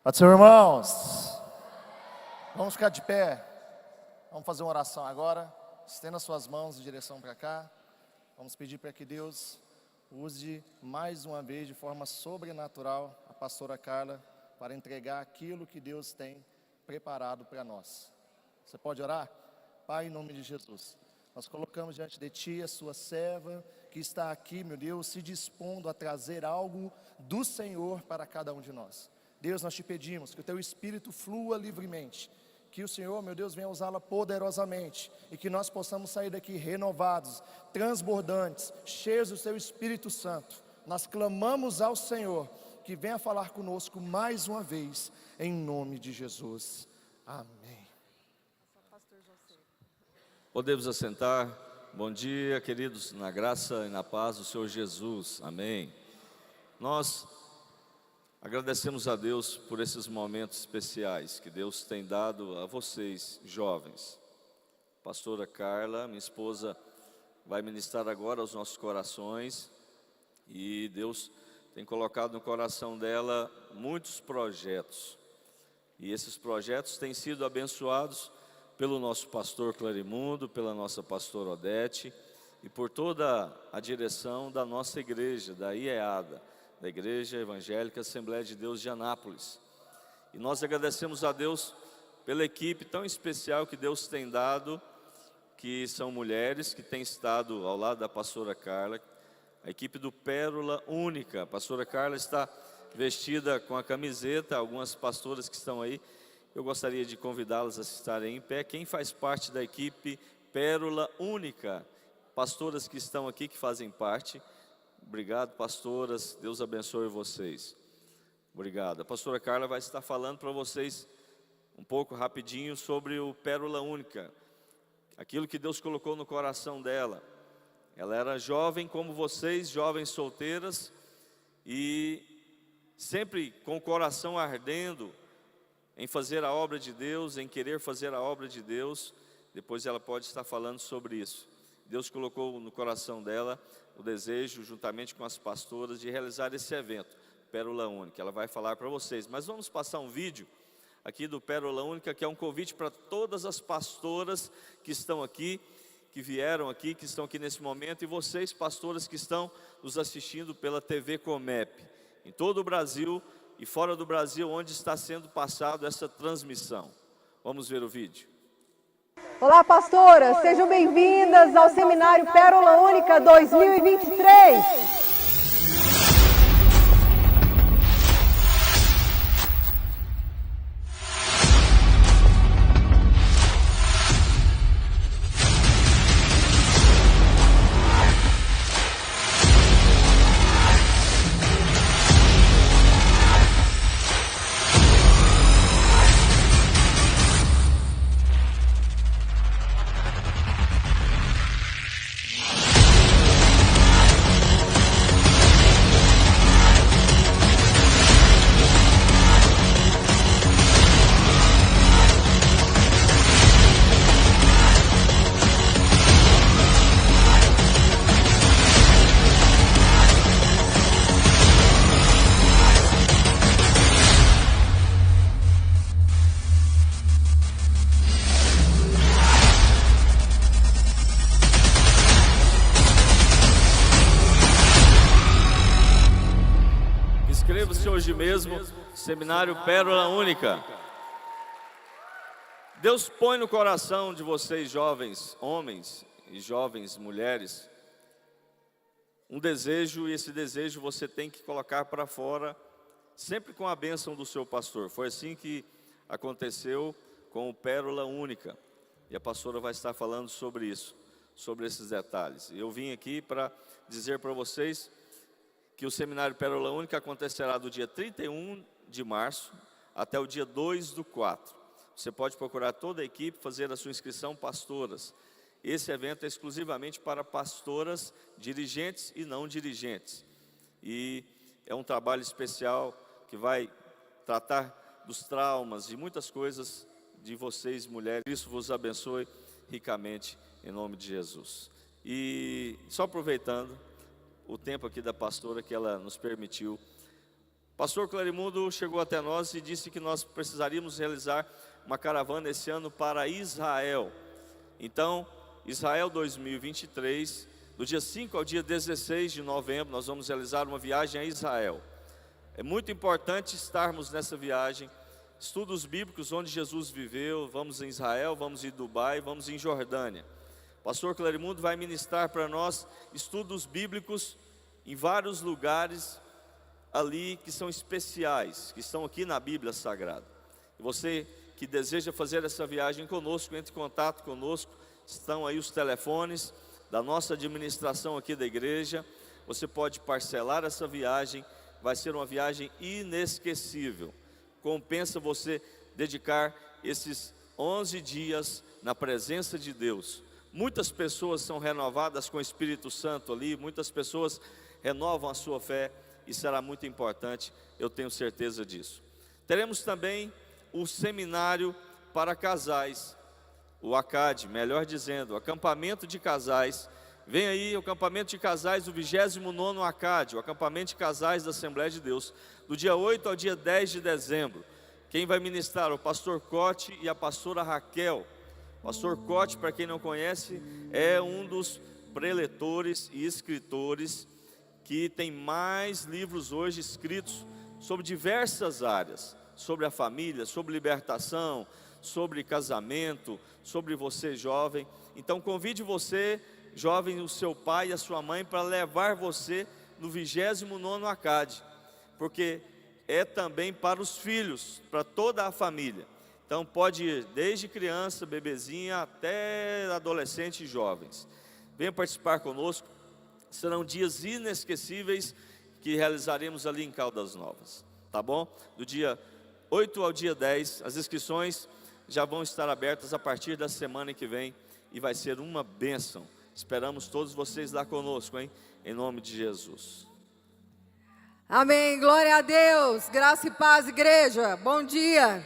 Pode ser, irmãos. Vamos ficar de pé. Vamos fazer uma oração agora. Estenda suas mãos em direção para cá. Vamos pedir para que Deus use mais uma vez de forma sobrenatural a pastora Carla para entregar aquilo que Deus tem preparado para nós. Você pode orar? Pai, em nome de Jesus, nós colocamos diante de Ti a sua serva que está aqui, meu Deus, se dispondo a trazer algo do Senhor para cada um de nós. Deus, nós te pedimos que o Teu Espírito flua livremente, que o Senhor, meu Deus, venha usá-la poderosamente e que nós possamos sair daqui renovados, transbordantes, cheios do Seu Espírito Santo. Nós clamamos ao Senhor que venha falar conosco mais uma vez, em nome de Jesus. Amém. Podemos assentar. Bom dia, queridos, na graça e na paz do Senhor Jesus. Amém. Nós agradecemos a Deus por esses momentos especiais que Deus tem dado a vocês, jovens. Pastora Carla, minha esposa, vai ministrar agora aos nossos corações e Deus tem colocado no coração dela muitos projetos. E esses projetos têm sido abençoados pelo nosso pastor Clarimundo, pela nossa pastora Odete e por toda a direção da nossa igreja, da IEADA, da Igreja Evangélica Assembleia de Deus de Anápolis. E nós agradecemos a Deus pela equipe tão especial que Deus tem dado, que são mulheres que têm estado ao lado da pastora Carla, a equipe do Pérola Única. A pastora Carla está vestida com a camiseta, algumas pastoras que estão aí, eu gostaria de convidá-las a estarem em pé. Quem faz parte da equipe Pérola Única, pastoras que estão aqui, que fazem parte. Obrigado, pastoras, Deus abençoe vocês. Obrigado. A pastora Carla vai estar falando para vocês um pouco rapidinho sobre o Pérola Única, aquilo que Deus colocou no coração dela. Ela era jovem como vocês, jovens solteiras, e sempre com o coração ardendo em fazer a obra de Deus, em querer fazer a obra de Deus. Depois ela pode estar falando sobre isso. Deus colocou no coração dela o desejo, juntamente com as pastoras, de realizar esse evento, Pérola Única. Ela vai falar para vocês, mas vamos passar um vídeo aqui do Pérola Única, que é um convite para todas as pastoras que estão aqui, que vieram aqui, que estão aqui nesse momento, e vocês, pastoras que estão nos assistindo pela TV Comep, em todo o Brasil e fora do Brasil, onde está sendo passado essa transmissão. Vamos ver o vídeo. Olá, pastoras, sejam bem-vindas ao Seminário Pérola Única 2023. Inscreva-se hoje mesmo, Seminário Pérola Única. Deus põe no coração de vocês, jovens homens e jovens mulheres, um desejo, e esse desejo você tem que colocar para fora, sempre com a bênção do seu pastor. Foi assim que aconteceu com o Pérola Única, e a pastora vai estar falando sobre isso, sobre esses detalhes. Eu vim aqui para dizer para vocês que o Seminário Pérola Única acontecerá do dia 31 de março até o dia 2/4. Você pode procurar toda a equipe, fazer a sua inscrição, pastoras. Esse evento é exclusivamente para pastoras, dirigentes e não dirigentes. E é um trabalho especial que vai tratar dos traumas e muitas coisas de vocês, mulheres. Isso vos abençoe ricamente, em nome de Jesus. E só aproveitando o tempo aqui da pastora que ela nos permitiu, pastor Clarimundo chegou até nós e disse que nós precisaríamos realizar uma caravana esse ano para Israel. Então, Israel 2023, do dia 5 ao dia 16 de novembro, nós vamos realizar uma viagem a Israel. É muito importante estarmos nessa viagem. Estudos bíblicos onde Jesus viveu, vamos em Israel, vamos em Dubai, vamos em Jordânia. Pastor Clarimundo vai ministrar para nós estudos bíblicos em vários lugares ali que são especiais, que estão aqui na Bíblia Sagrada. E você que deseja fazer essa viagem conosco, entre em contato conosco, estão aí os telefones da nossa administração aqui da igreja. Você pode parcelar essa viagem, vai ser uma viagem inesquecível. Compensa você dedicar esses 11 dias na presença de Deus. Muitas pessoas são renovadas com o Espírito Santo ali, muitas pessoas renovam a sua fé, e será muito importante, eu tenho certeza disso. Teremos também o seminário para casais, o ACAD, melhor dizendo, o acampamento de casais. Vem aí o acampamento de casais do 29º ACAD, o acampamento de casais da Assembleia de Deus, do dia 8 ao dia 10 de dezembro. Quem vai ministrar? O pastor Cote e a pastora Raquel. Pastor Cote, para quem não conhece, é um dos preletores e escritores que tem mais livros hoje escritos sobre diversas áreas, sobre a família, sobre libertação, sobre casamento, sobre você jovem. Então convide você, jovem, o seu pai e a sua mãe para levar você no 29º ACAD, porque é também para os filhos, para toda a família. Então pode ir desde criança, bebezinha, até adolescente e jovens. Venha participar conosco, serão dias inesquecíveis que realizaremos ali em Caldas Novas, tá bom? Do dia 8 ao dia 10, as inscrições já vão estar abertas a partir da semana que vem e vai ser uma bênção. Esperamos todos vocês lá conosco, hein? Em nome de Jesus. Amém, glória a Deus, graça e paz, igreja, bom dia.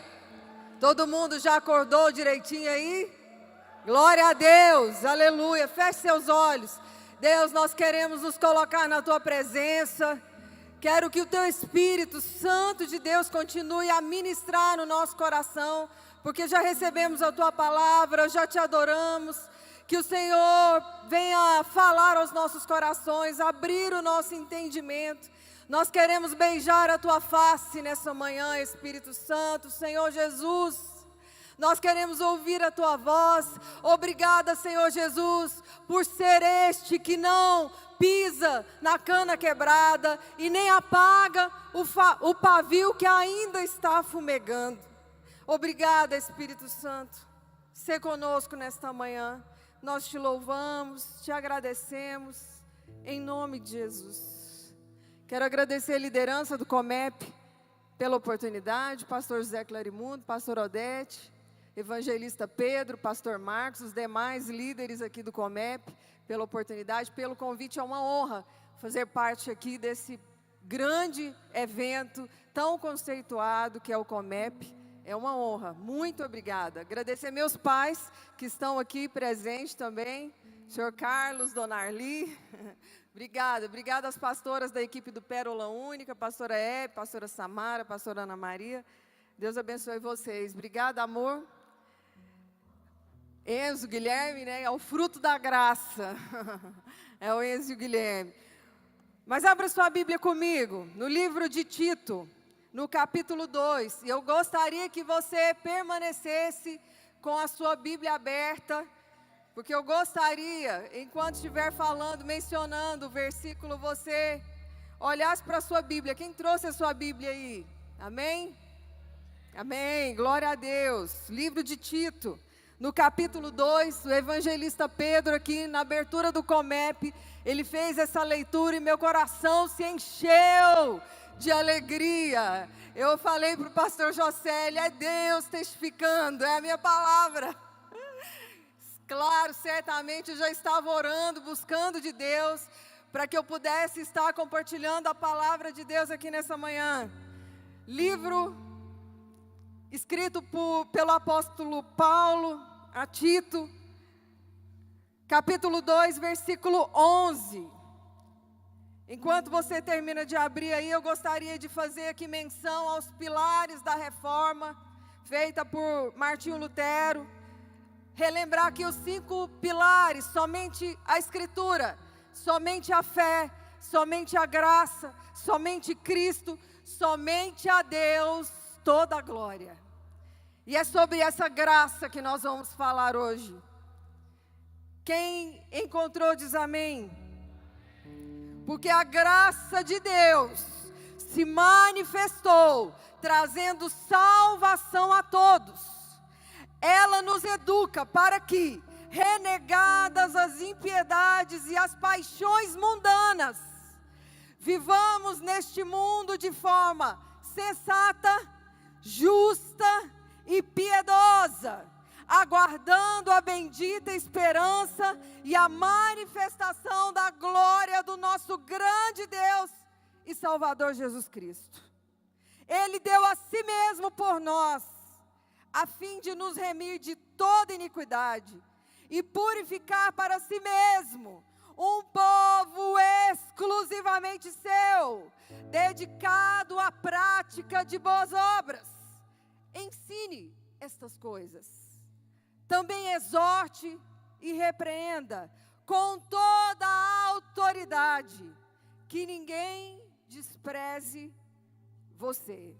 Todo mundo já acordou direitinho aí? Glória a Deus, aleluia, feche seus olhos. Deus, nós queremos nos colocar na Tua presença. Quero que o Teu Espírito Santo de Deus continue a ministrar no nosso coração, porque já recebemos a Tua palavra, já Te adoramos. Que o Senhor venha falar aos nossos corações, abrir o nosso entendimento. Nós queremos beijar a Tua face nessa manhã, Espírito Santo, Senhor Jesus. Nós queremos ouvir a Tua voz. Obrigada, Senhor Jesus, por ser este que não pisa na cana quebrada e nem apaga o pavio que ainda está fumegando. Obrigada, Espírito Santo. Sê conosco nesta manhã. Nós Te louvamos, Te agradecemos, em nome de Jesus. Quero agradecer a liderança do Comep pela oportunidade, pastor José Clarimundo, pastor Odete, evangelista Pedro, pastor Marcos, os demais líderes aqui do Comep, pela oportunidade, pelo convite. É uma honra fazer parte aqui desse grande evento tão conceituado que é o Comep. É uma honra, muito obrigada. Agradecer meus pais que estão aqui presentes também, senhor Carlos, dona Arli. Obrigada às pastoras da equipe do Pérola Única, pastora Hebe, pastora Samara, pastora Ana Maria. Deus abençoe vocês. Obrigada, amor. Enzo, Guilherme, né? É o fruto da graça. É o Enzo e o Guilherme. Mas abra sua Bíblia comigo, no livro de Tito, no capítulo 2. E eu gostaria que você permanecesse com a sua Bíblia aberta, porque eu gostaria, enquanto estiver falando, mencionando o versículo, você olhasse para a sua Bíblia. Quem trouxe a sua Bíblia aí? Amém? Amém, glória a Deus. Livro de Tito, no capítulo 2, o evangelista Pedro aqui na abertura do Comep, ele fez essa leitura e meu coração se encheu de alegria. Eu falei para o pastor José, é Deus testificando, é a minha palavra. Claro, certamente eu já estava orando, buscando de Deus, para que eu pudesse estar compartilhando a palavra de Deus aqui nessa manhã. Livro escrito pelo apóstolo Paulo a Tito, capítulo 2, versículo 11. Enquanto você termina de abrir aí, eu gostaria de fazer aqui menção aos pilares da reforma, feita por Martinho Lutero. Relembrar aqui os 5 pilares: somente a Escritura, somente a fé, somente a graça, somente Cristo, somente a Deus toda a glória. E é sobre essa graça que nós vamos falar hoje. Quem encontrou diz amém. Porque a graça de Deus se manifestou, trazendo salvação a todos. Ela nos educa para que, renegadas as impiedades e as paixões mundanas, vivamos neste mundo de forma sensata, justa e piedosa, aguardando a bendita esperança e a manifestação da glória do nosso grande Deus e Salvador Jesus Cristo. Ele deu a si mesmo por nós, a fim de nos remir de toda iniquidade e purificar para si mesmo um povo exclusivamente seu, dedicado à prática de boas obras. Ensine estas coisas. Também exorte e repreenda com toda a autoridade, que ninguém despreze você.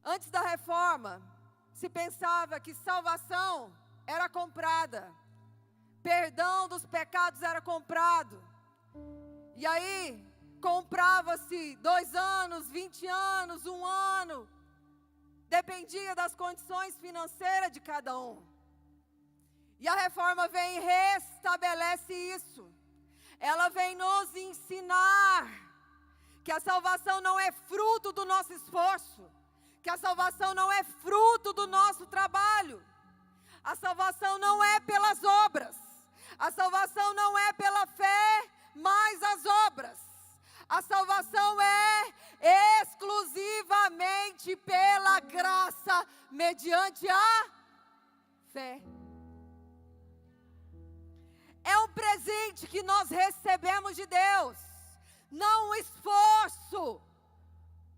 Antes da reforma, se pensava que salvação era comprada, perdão dos pecados era comprado. E aí, comprava-se 2 anos, 20 anos, 1 ano, dependia das condições financeiras de cada um. E a reforma vem e restabelece isso. Ela vem nos ensinar que a salvação não é fruto do nosso esforço, que a salvação não é fruto do nosso trabalho. A salvação não é pelas obras. A salvação não é pela fé, mas as obras. A salvação é exclusivamente pela graça, mediante a fé. É um presente que nós recebemos de Deus, não um esforço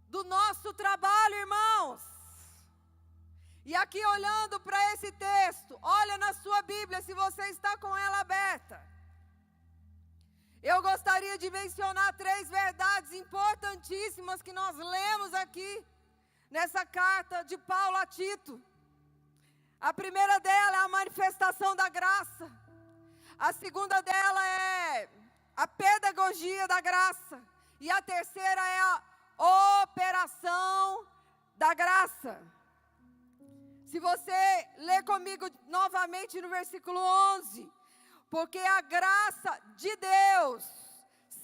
do nosso trabalho, irmãos. E aqui, olhando para esse texto, olha na sua Bíblia, se você está com ela aberta. Eu gostaria de mencionar 3 verdades importantíssimas que nós lemos aqui, nessa carta de Paulo a Tito. A primeira dela é a manifestação da graça. A segunda dela é a pedagogia da graça. E a terceira é a operação da graça. Se você ler comigo novamente no versículo 11, porque a graça de Deus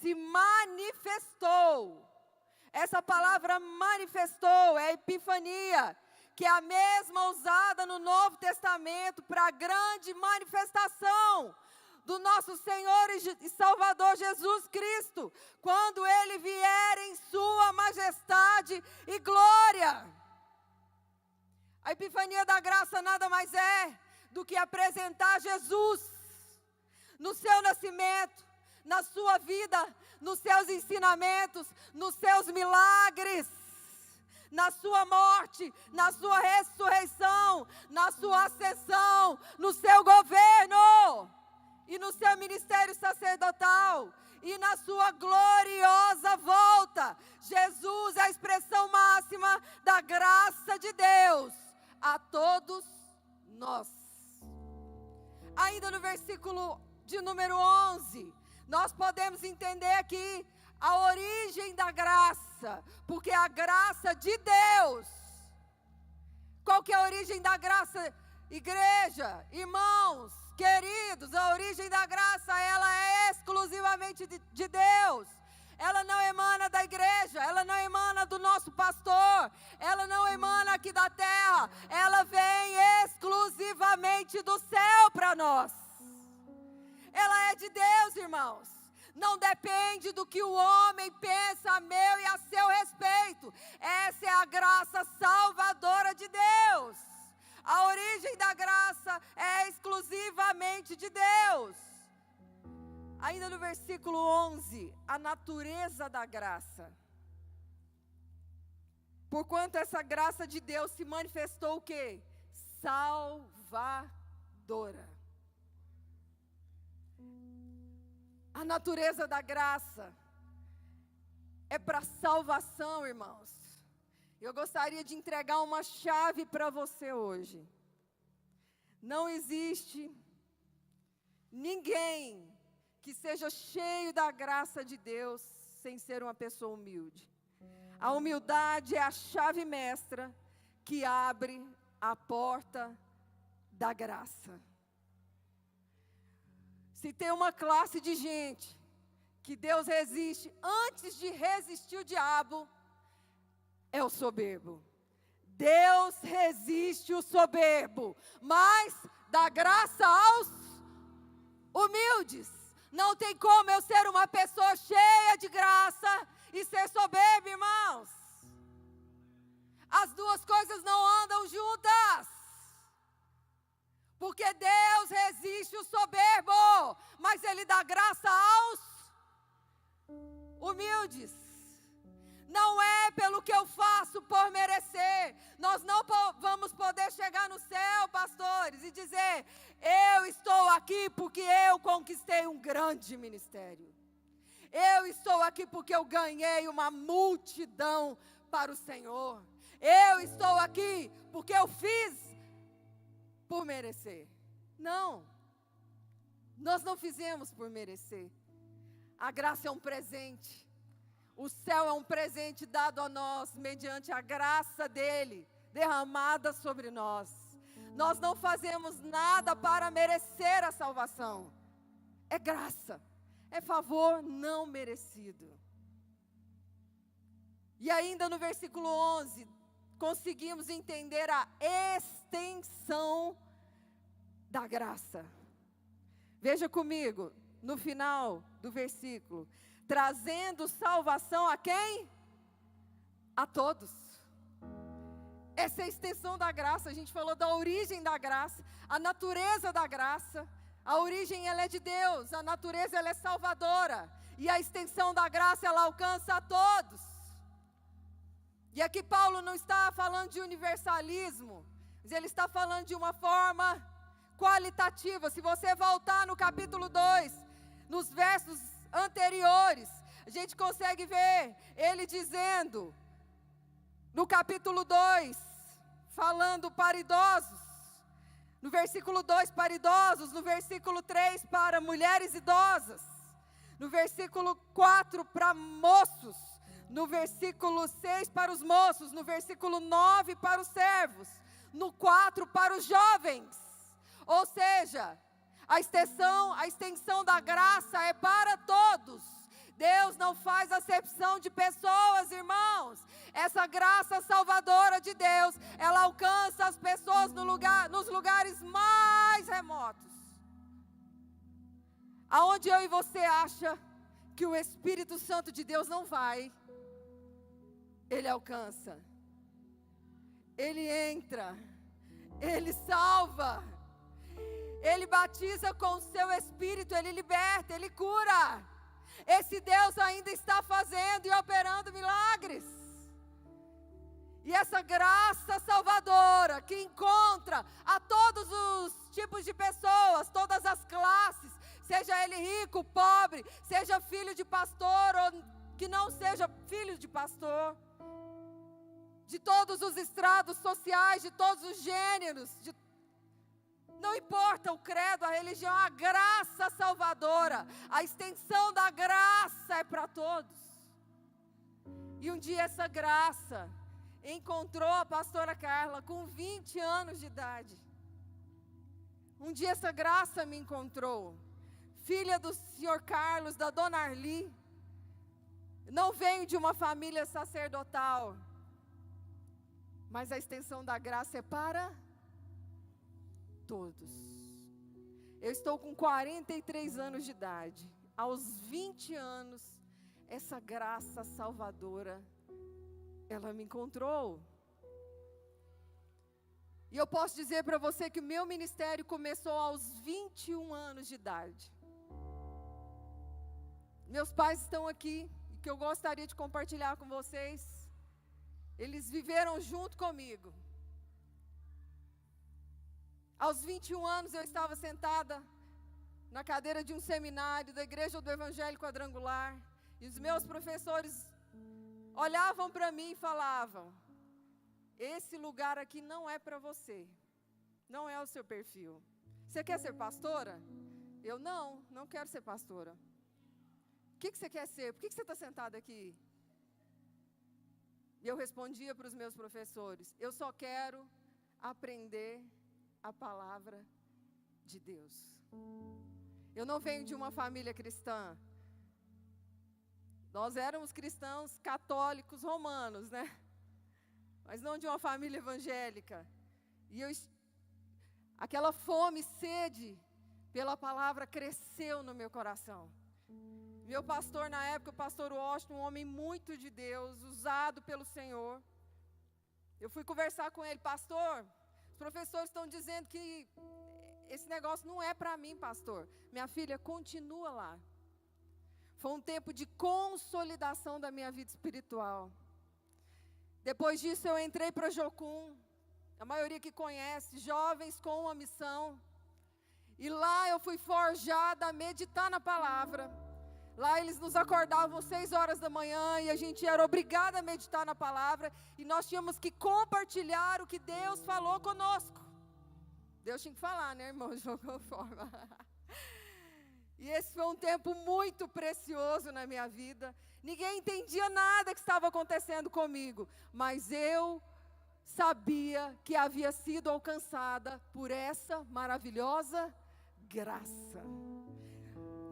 se manifestou. Essa palavra manifestou é epifania, que é a mesma usada no Novo Testamento para a grande manifestação do nosso Senhor e Salvador Jesus Cristo, quando Ele vier em sua majestade e glória. A epifania da graça nada mais é do que apresentar Jesus no seu nascimento, na sua vida, nos seus ensinamentos, nos seus milagres, na sua morte, na sua ressurreição, na sua ascensão, no seu governo e no seu ministério sacerdotal e na sua gloriosa volta. Jesus é a expressão máxima da graça de Deus a todos nós. Ainda no versículo de número 11, nós podemos entender aqui a origem da graça, porque a graça de Deus. Qual que é a origem da graça, igreja, irmãos, queridos? A origem da graça, ela é exclusivamente de Deus. Ela não emana da igreja, ela não emana do nosso pastor, ela não emana aqui da terra, ela vem exclusivamente do céu para nós. Ela é de Deus, irmãos. Não depende do que o homem pensa a meu e a seu respeito. Essa é a graça salvadora de Deus. A origem da graça é exclusivamente de Deus. Ainda no versículo 11, a natureza da graça. Porquanto essa graça de Deus se manifestou o quê? Salvadora. A natureza da graça é para salvação, irmãos. Eu gostaria de entregar uma chave para você hoje. Não existe ninguém que seja cheio da graça de Deus sem ser uma pessoa humilde. A humildade é a chave mestra que abre a porta da graça. Se tem uma classe de gente que Deus resiste antes de resistir o diabo, é o soberbo. Deus resiste o soberbo, mas dá graça aos humildes. Não tem como eu ser uma pessoa cheia de graça e ser soberbo, irmãos. As duas coisas não andam juntas. Porque Deus resiste o soberbo, mas Ele dá graça aos humildes. Não é pelo que eu faço por merecer. Nós não vamos poder chegar no céu, pastores, e dizer: eu estou aqui porque eu conquistei um grande ministério. Eu estou aqui porque eu ganhei uma multidão para o Senhor. Eu estou aqui porque eu fiz por merecer. Não. Nós não fizemos por merecer. A graça é um presente. O céu é um presente dado a nós mediante a graça dele derramada sobre nós. Nós não fazemos nada para merecer a salvação. É graça. É favor não merecido. E ainda no versículo 11, conseguimos entender a extensão da graça. Veja comigo, no final do versículo: trazendo salvação a quem? A todos. Essa é a extensão da graça. A gente falou da origem da graça, a natureza da graça. A origem, ela é de Deus, a natureza, ela é salvadora. E a extensão da graça, ela alcança a todos. E aqui Paulo não está falando de universalismo, mas ele está falando de uma forma qualitativa. Se você voltar no capítulo 2, nos versos anteriores, a gente consegue ver ele dizendo, no capítulo 2, falando para idosos, no versículo 2 para idosos, no versículo 3 para mulheres idosas, no versículo 4 para moços, no versículo 6 para os moços, no versículo 9 para os servos, no 4 para os jovens. Ou seja, a extensão da graça é para todos. Deus não faz acepção de pessoas, irmãos. Essa graça salvadora de Deus, ela alcança as pessoas nos lugares mais remotos. Aonde eu e você acha que o Espírito Santo de Deus não vai, Ele alcança. Ele entra. Ele salva. Ele batiza com o seu Espírito, Ele liberta, Ele cura. Esse Deus ainda está fazendo e operando milagres. E essa graça salvadora que encontra a todos os tipos de pessoas, todas as classes, seja ele rico, pobre, seja filho de pastor ou que não seja filho de pastor, de todos os estratos sociais, de todos os gêneros, não importa o credo, a religião, a graça salvadora, a extensão da graça é para todos. E um dia essa graça encontrou a pastora Carla com 20 anos de idade. Um dia essa graça me encontrou, filha do senhor Carlos, da dona Arli. Não venho de uma família sacerdotal, mas a extensão da graça é para todos. Eu estou com 43 anos de idade. Aos 20 anos, essa graça salvadora, ela me encontrou. E eu posso dizer para você que o meu ministério começou aos 21 anos de idade. Meus pais estão aqui, e que eu gostaria de compartilhar com vocês. Eles viveram junto comigo. Aos 21 anos eu estava sentada na cadeira de um seminário da Igreja do Evangelho Quadrangular, e os meus professores olhavam para mim e falavam: esse lugar aqui não é para você, não é o seu perfil. Você quer ser pastora? Eu não quero ser pastora. O que você quer ser? Por que você está sentada aqui? E eu respondia para os meus professores: eu só quero aprender a palavra de Deus. Eu não venho de uma família cristã. Nós éramos cristãos católicos romanos, né? Mas não de uma família evangélica. E aquela fome e sede pela palavra cresceu no meu coração. Meu pastor na época, o pastor Washington, um homem muito de Deus, usado pelo Senhor. Eu fui conversar com ele: pastor, os professores estão dizendo que esse negócio não é para mim, pastor. Minha filha, continua lá. Foi um tempo de consolidação da minha vida espiritual. Depois disso eu entrei para Jocum, a maioria que conhece, jovens com uma missão. E lá eu fui forjada a meditar na palavra. Lá eles nos acordavam 6 horas da manhã e a gente era obrigada a meditar na palavra. E nós tínhamos que compartilhar o que Deus falou conosco. Deus tinha que falar, né, irmão? De alguma forma. E esse foi um tempo muito precioso na minha vida. Ninguém entendia nada que estava acontecendo comigo, mas eu sabia que havia sido alcançada por essa maravilhosa graça.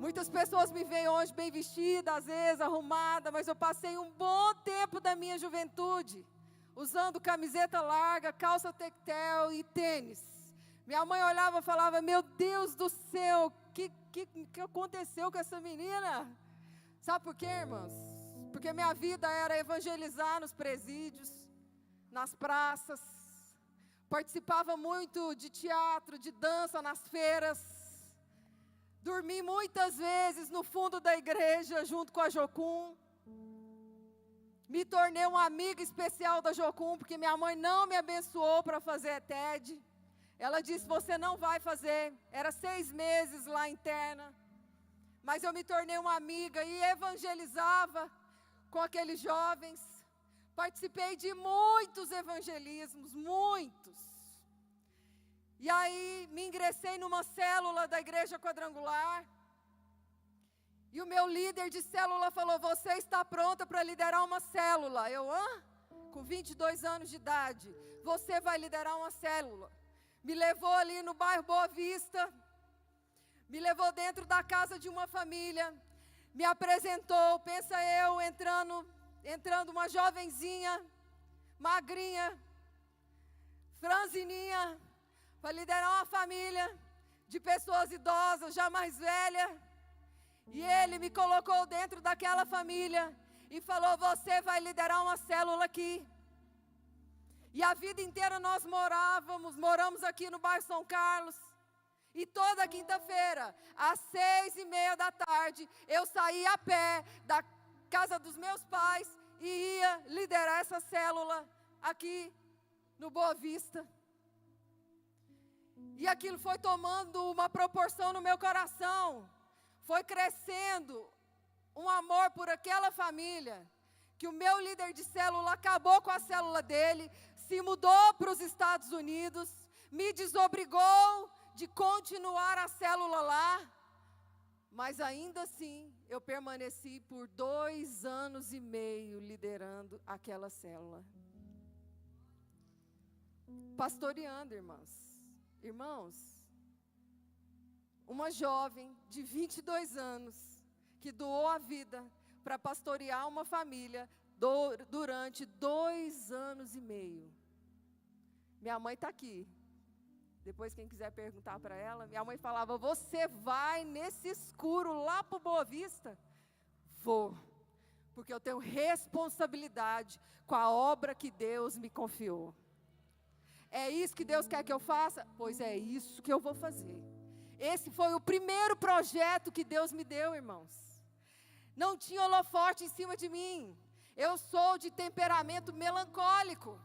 Muitas pessoas me veem hoje bem vestida, às vezes arrumada, mas eu passei um bom tempo da minha juventude usando camiseta larga, calça tectel e tênis. Minha mãe olhava e falava: meu Deus do céu, o que aconteceu com essa menina? Sabe por quê, irmãos? Porque minha vida era evangelizar nos presídios, nas praças. Participava muito de teatro, de dança nas feiras. Dormi muitas vezes no fundo da igreja junto com a Jocum. Me tornei uma amiga especial da Jocum, porque minha mãe não me abençoou para fazer TED. Ela disse: você não vai fazer. Era 6 meses lá interna. Mas eu me tornei uma amiga e evangelizava com aqueles jovens. Participei de muitos evangelismos, muitos. E aí me ingressei numa célula da Igreja Quadrangular. E o meu líder de célula falou: você está pronta para liderar uma célula? Eu, com 22 anos de idade, você vai liderar uma célula. Me levou ali no bairro Boa Vista, me levou dentro da casa de uma família, me apresentou, pensa eu, entrando uma jovenzinha, magrinha, franzininha, para liderar uma família de pessoas idosas, já mais velha. E ele me colocou dentro daquela família e falou: você vai liderar uma célula aqui. E a vida inteira nós moramos aqui no bairro São Carlos. E toda quinta-feira, às 6:30 da tarde, eu saía a pé da casa dos meus pais e ia liderar essa célula aqui no Boa Vista. E aquilo foi tomando uma proporção no meu coração. Foi crescendo um amor por aquela família, que o meu líder de célula acabou com a célula dele, se mudou para os Estados Unidos, me desobrigou de continuar a célula lá, mas ainda assim eu permaneci por 2 anos e meio liderando aquela célula. Pastoreando, irmãos, uma jovem de 22 anos que doou a vida para pastorear uma família durante 2 anos e meio. Minha mãe está aqui. Depois quem quiser perguntar para ela, minha mãe falava: você vai nesse escuro lá para o Boa Vista? Vou, porque eu tenho responsabilidade com a obra que Deus me confiou. É isso que Deus quer que eu faça? Pois é isso que eu vou fazer. Esse foi o primeiro projeto que Deus me deu, irmãos. Não tinha holofote em cima de mim. Eu sou de temperamento melancólico.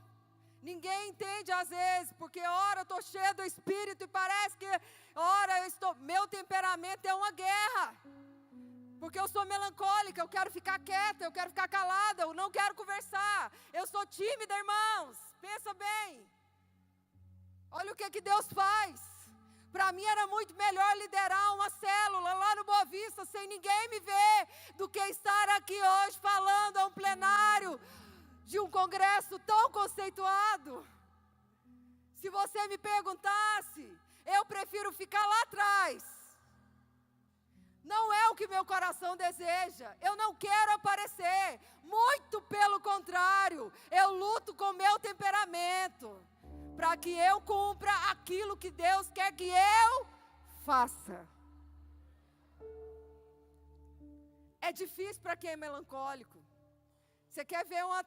Ninguém entende às vezes, porque ora eu estou cheia do Espírito e parece que ora eu estou... Meu temperamento é uma guerra. Porque eu sou melancólica, eu quero ficar quieta, eu quero ficar calada, eu não quero conversar. Eu sou tímida, irmãos. Pensa bem. Olha o que Deus faz. Para mim era muito melhor liderar uma célula lá no Boa Vista, sem ninguém me ver, do que estar aqui hoje falando a um plenário de um congresso tão conceituado. Se você me perguntasse, eu prefiro ficar lá atrás. Não é o que meu coração deseja. Eu não quero aparecer. Muito pelo contrário. Eu luto com meu temperamento. Para que eu cumpra aquilo que Deus quer que eu faça. É difícil para quem é melancólico. Você quer ver uma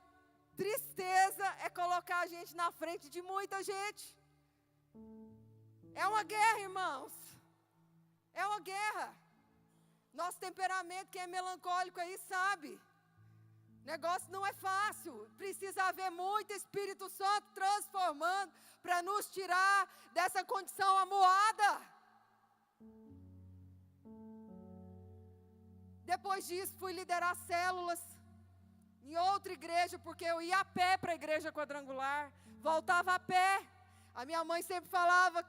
tristeza? É colocar a gente na frente de muita gente. É uma guerra, irmãos. É uma guerra. Nosso temperamento, quem é melancólico aí sabe. Negócio não é fácil. Precisa haver muito Espírito Santo transformando para nos tirar dessa condição amuada. Depois disso, fui liderar células em outra igreja, porque eu ia a pé para a igreja quadrangular, voltava a pé. A minha mãe sempre falava,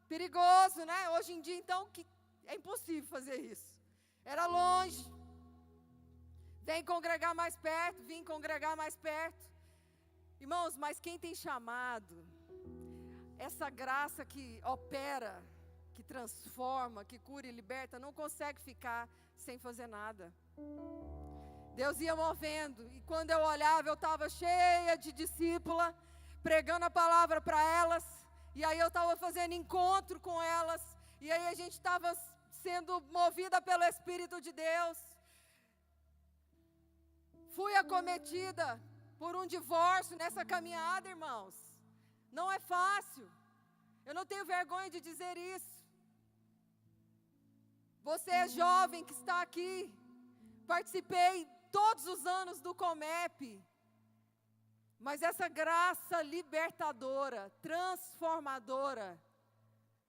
perigoso, né? Hoje em dia, então, que é impossível fazer isso. Era longe. Vem congregar mais perto, vim congregar mais perto. Irmãos, mas quem tem chamado, essa graça que opera, que transforma, que cura e liberta, não consegue ficar sem fazer nada. Deus ia movendo, e quando eu olhava, eu estava cheia de discípula, pregando a palavra para elas, e aí eu estava fazendo encontro com elas, e aí a gente estava sendo movida pelo Espírito de Deus. Fui acometida por um divórcio nessa caminhada, irmãos. Não é fácil. Eu não tenho vergonha de dizer isso. Você é jovem que está aqui. Participei todos os anos do Comep. Mas essa graça libertadora, transformadora,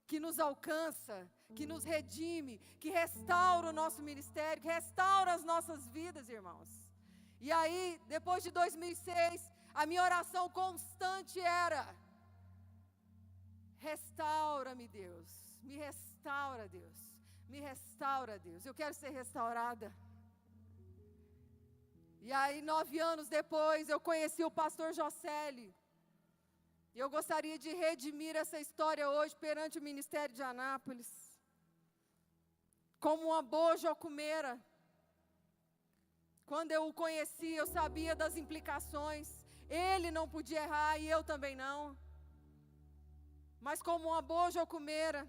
que nos alcança, que nos redime, que restaura o nosso ministério, que restaura as nossas vidas, irmãos. E aí, depois de 2006, a minha oração constante era: restaura-me, Deus, me restaura, Deus, me restaura, Deus, eu quero ser restaurada. E aí, 9 anos depois, eu conheci o pastor Jocélio. E eu gostaria de redimir essa história hoje perante o Ministério de Anápolis. Como uma boa jocumeira. Quando eu o conheci, eu sabia das implicações. Ele não podia errar e eu também não. Mas como uma boa jocumeira,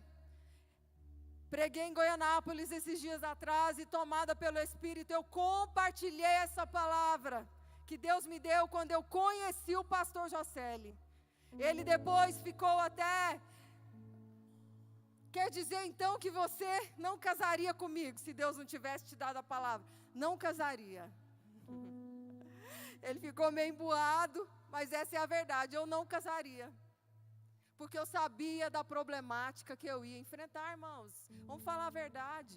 preguei em Goianápolis esses dias atrás e tomada pelo Espírito, eu compartilhei essa palavra que Deus me deu quando eu conheci o pastor Jocélio. Ele depois ficou até... Quer dizer então que você não casaria comigo se Deus não tivesse te dado a palavra? Não casaria. Ele ficou meio embuado, mas essa é a verdade, eu não casaria. Porque eu sabia da problemática que eu ia enfrentar, irmãos. Vamos falar a verdade.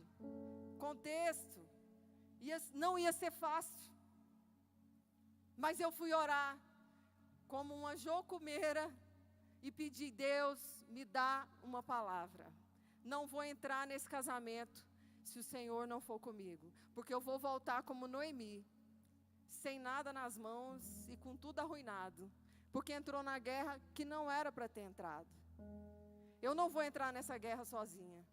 Contexto. Não ia ser fácil. Mas eu fui orar como uma jocumeira e pedi: Deus, me dá uma palavra. Não vou entrar nesse casamento se o Senhor não for comigo. Porque eu vou voltar como Noemi, sem nada nas mãos e com tudo arruinado. Porque entrou na guerra que não era para ter entrado. Eu não vou entrar nessa guerra sozinha.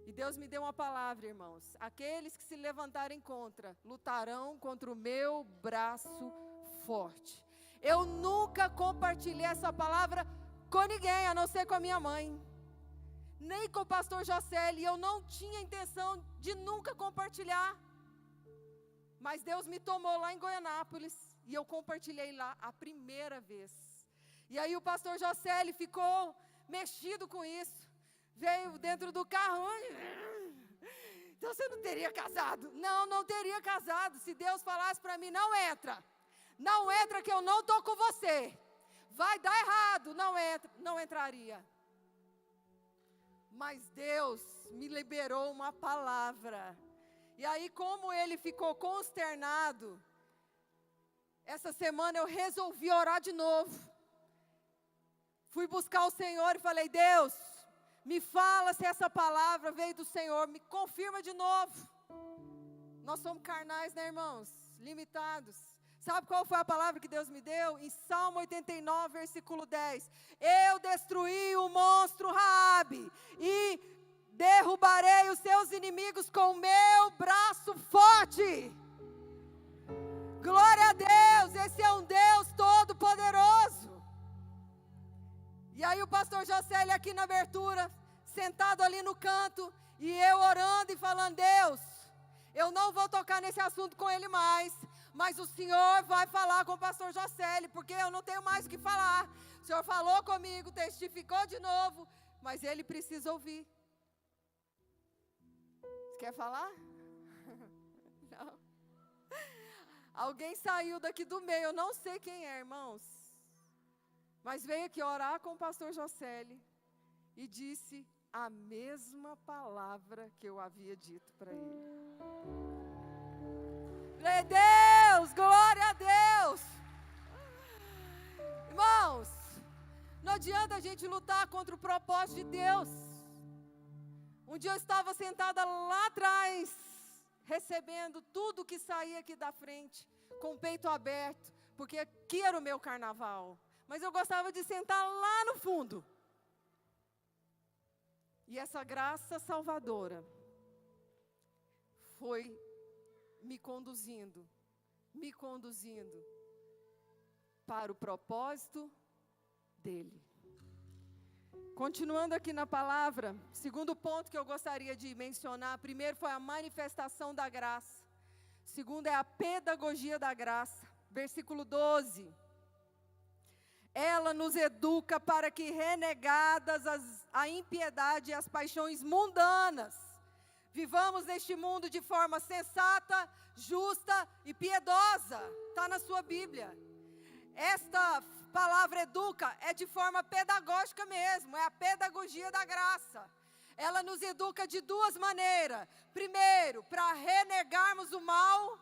E Deus me deu uma palavra, irmãos: aqueles que se levantarem contra, lutarão contra o meu braço forte. Eu nunca compartilhei essa palavra com ninguém, a não ser com a minha mãe. Nem com o pastor Jocélio. E eu não tinha intenção de nunca compartilhar. Mas Deus me tomou lá em Goianápolis. E eu compartilhei lá a primeira vez. E aí o pastor Jocélio ficou mexido com isso. Veio dentro do carro. Então você não teria casado. Não, não teria casado. Se Deus falasse para mim, não entra. Não entra que eu não estou com você. Vai dar errado. Não entra. Não entraria. Mas Deus me liberou uma palavra. E aí, como ele ficou consternado, essa semana eu resolvi orar de novo. Fui buscar o Senhor e falei, Deus, me fala se essa palavra veio do Senhor, me confirma de novo. Nós somos carnais, né, irmãos? Limitados. Sabe qual foi a palavra que Deus me deu? Em Salmo 89, versículo 10. Eu destruí o monstro Raabe e derrubarei os seus inimigos com o meu braço forte. Glória a Deus, esse é um Deus todo-poderoso. E aí o pastor José, ele aqui na abertura, sentado ali no canto, e eu orando e falando, Deus, eu não vou tocar nesse assunto com ele mais, mas o Senhor vai falar com o pastor José, porque eu não tenho mais o que falar. O Senhor falou comigo, testificou de novo, mas ele precisa ouvir. Você quer falar? Não. Alguém saiu daqui do meio, eu não sei quem é, irmãos. Mas veio aqui orar com o pastor Josélio e disse a mesma palavra que eu havia dito para ele. Deus, glória a Deus. Irmãos, não adianta a gente lutar contra o propósito de Deus. Um dia eu estava sentada lá atrás, recebendo tudo que saía aqui da frente, com o peito aberto, porque aqui era o meu carnaval. Mas eu gostava de sentar lá no fundo. E essa graça salvadora foi me conduzindo para o propósito dele. Continuando aqui na palavra, segundo ponto que eu gostaria de mencionar, primeiro foi a manifestação da graça. Segundo é a pedagogia da graça. Versículo 12. Ela nos educa para que, renegadas a impiedade e as paixões mundanas, vivamos neste mundo de forma sensata, justa e piedosa. Está na sua Bíblia. Esta palavra educa é de forma pedagógica mesmo, é a pedagogia da graça. Ela nos educa de duas maneiras. Primeiro, para renegarmos o mal,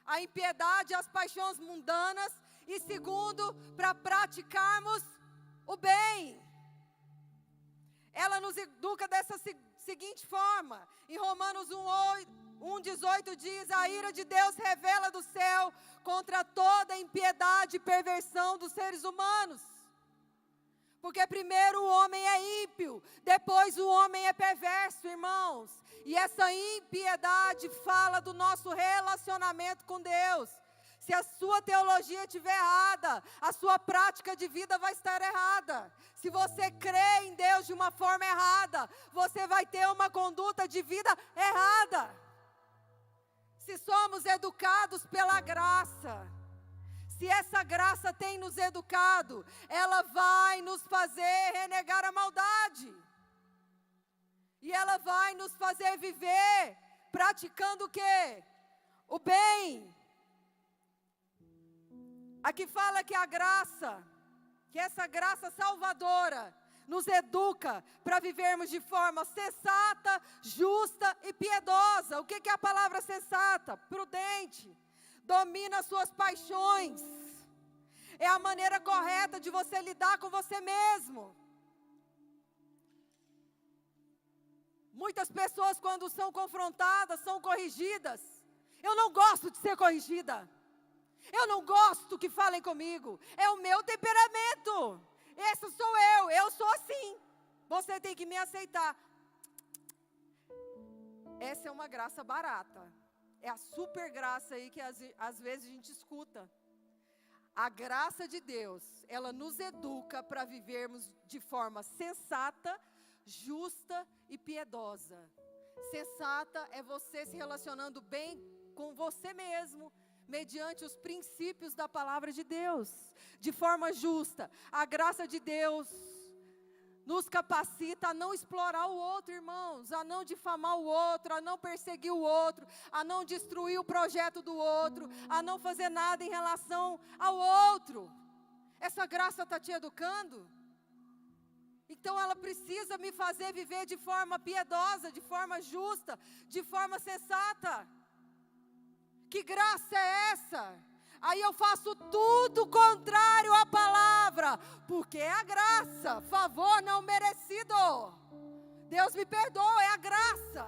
a impiedade e as paixões mundanas. E segundo, para praticarmos o bem. Ela nos educa dessa seguinte forma. Em Romanos 1:18 diz, a ira de Deus revela do céu contra toda impiedade e perversão dos seres humanos. Porque primeiro o homem é ímpio, depois o homem é perverso, irmãos. E essa impiedade fala do nosso relacionamento com Deus. Se a sua teologia estiver errada, a sua prática de vida vai estar errada. Se você crê em Deus de uma forma errada, você vai ter uma conduta de vida errada. Se somos educados pela graça, se essa graça tem nos educado, ela vai nos fazer renegar a maldade. E ela vai nos fazer viver praticando o quê? O bem. Aqui fala que a graça, que essa graça salvadora, nos educa para vivermos de forma sensata, justa e piedosa. O que é a palavra sensata? Prudente. Domina suas paixões. É a maneira correta de você lidar com você mesmo. Muitas pessoas, quando são confrontadas, são corrigidas. Eu não gosto de ser corrigida. Eu não gosto que falem comigo. É o meu temperamento. Esse sou eu sou assim. Você tem que me aceitar. Essa é uma graça barata. É a super graça aí que às vezes a gente escuta. A graça de Deus, ela nos educa para vivermos de forma sensata, justa e piedosa. Sensata é você se relacionando bem com você mesmo, mediante os princípios da palavra de Deus, de forma justa. A graça de Deus nos capacita a não explorar o outro, irmãos, a não difamar o outro, a não perseguir o outro, a não destruir o projeto do outro, a não fazer nada em relação ao outro. Essa graça está te educando? Então ela precisa me fazer viver de forma piedosa, de forma justa, de forma sensata. Que graça é essa? Aí eu faço tudo contrário à palavra, porque é a graça, favor não merecido. Deus me perdoa, é a graça.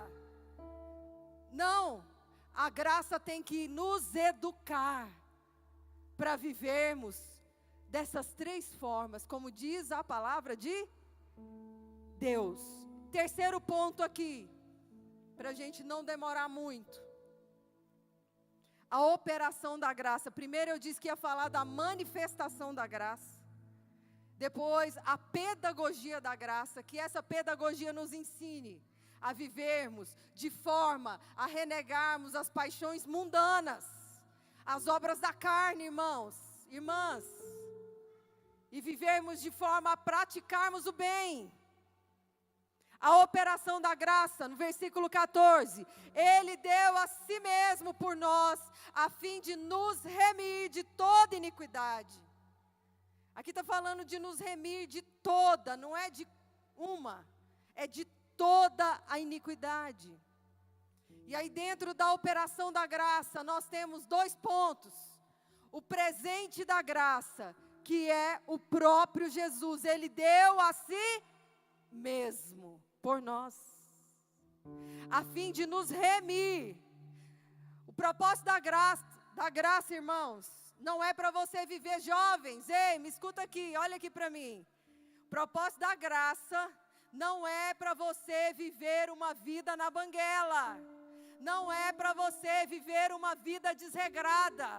Não, a graça tem que nos educar para vivermos dessas 3 formas, como diz a palavra de Deus. Terceiro ponto aqui, para a gente não demorar muito. A operação da graça. Primeiro eu disse que ia falar da manifestação da graça. Depois, a pedagogia da graça, que essa pedagogia nos ensine a vivermos de forma a renegarmos as paixões mundanas, as obras da carne, irmãos, irmãs, e vivermos de forma a praticarmos o bem. A operação da graça, no versículo 14, Ele deu a si mesmo por nós, a fim de nos remir de toda iniquidade. Aqui está falando de nos remir de toda, não é de uma, é de toda a iniquidade. E aí dentro da operação da graça, nós temos 2 pontos. O presente da graça, que é o próprio Jesus, Ele deu a si mesmo por nós, a fim de nos remir. O propósito da graça, irmãos, não é para você viver jovens. Ei, me escuta aqui, olha aqui para mim. O propósito da graça não é para você viver uma vida na banguela. Não é para você viver uma vida desregrada,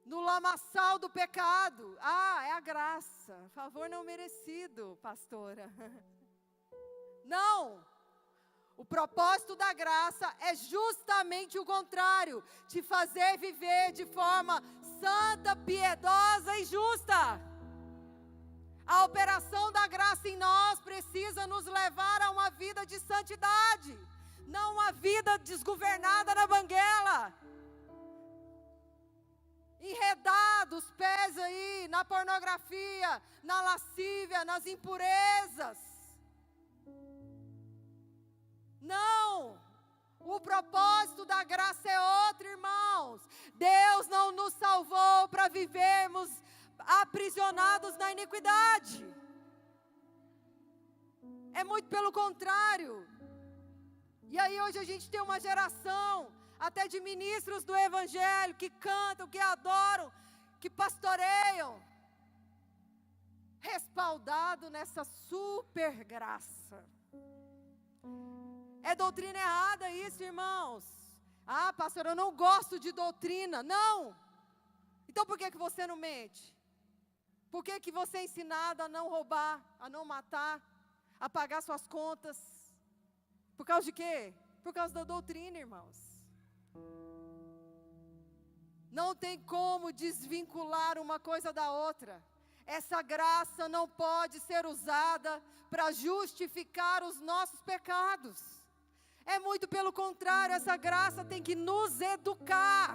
no lamaçal do pecado. É a graça, favor não merecido, pastora. Não, o propósito da graça é justamente o contrário, te fazer viver de forma santa, piedosa e justa. A operação da graça em nós precisa nos levar a uma vida de santidade, não uma vida desgovernada na banguela, enredado os pés aí na pornografia, na lascívia, nas impurezas. Não, o propósito da graça é outro, irmãos. Deus não nos salvou para vivermos aprisionados na iniquidade. É muito pelo contrário. E aí hoje a gente tem uma geração até de ministros do Evangelho, que cantam, que adoram, que pastoreiam, respaldado nessa super graça. É doutrina errada isso, irmãos. Pastor, eu não gosto de doutrina. Não. Então por que você não mente? Por que você é ensinado a não roubar, a não matar, a pagar suas contas? Por causa de quê? Por causa da doutrina, irmãos. Não tem como desvincular uma coisa da outra. Essa graça não pode ser usada para justificar os nossos pecados. É muito pelo contrário, essa graça tem que nos educar